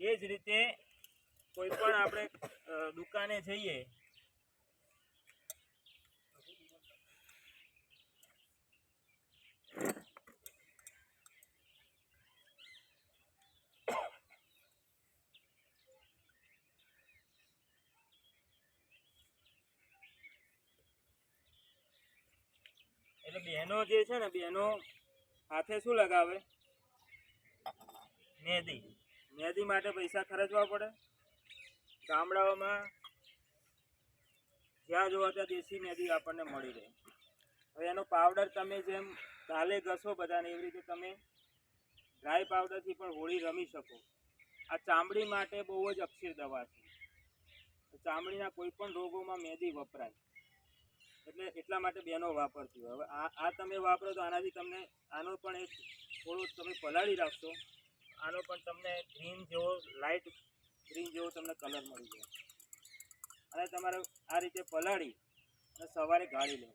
એ જ રીતે કોઈ પણ આપણે દુકાને જઈએ એટલે બહેનો જે છે ને બહેનો હાથે શું લગાવે મહેંદી માટે પૈસા ખર્ચવા પડે ગામડાઓમાં જ્યાં જોવા ત્યાં દેશી મહેંદી આપણને મળી રહે હવે એનો પાવડર તમે જેમ ગાલે ઘસો બધાને એવી રીતે તમે ડ્રાય પાવડરથી પણ હોળી રમી શકો આ ચામડી માટે બહુ જ અક્ષીર દવા છે ચામડીના કોઈ પણ રોગોમાં મહેંદી વપરાય એટલે એટલા માટે બહેનો વાપરતી હોય હવે આ તમે વાપરો તો આનાથી તમને આનો પણ એક થોડું તમે પલાળી રાખશો આનો પણ તમને ગ્રીન જેવો લાઇટ ગ્રીન જેવો તમને કલર મળી જાય અને તમારે આ રીતે પલાળી અને સવારે ગાળી લેવો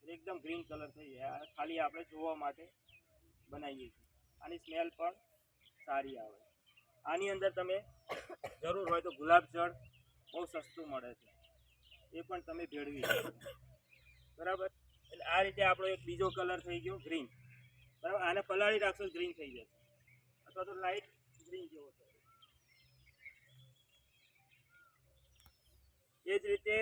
એકદમ ગ્રીન કલર થઈ જાય ખાલી આપણે જોવા માટે બનાવીએ છીએ આની સ્મેલ પણ સારી આવે આની અંદર તમે જરૂર હોય તો ગુલાબ જળ બહુ સસ્તું મળે છે એ પણ તમે ભેળવી શકો બરાબર એટલે આ રીતે આપણો એક બીજો કલર થઈ ગયો ગ્રીન બરાબર આને પલાળી રાખશો ગ્રીન થઈ જશે અથવા તો લાઇટ ગ્રીન જેવો થશે એ જ રીતે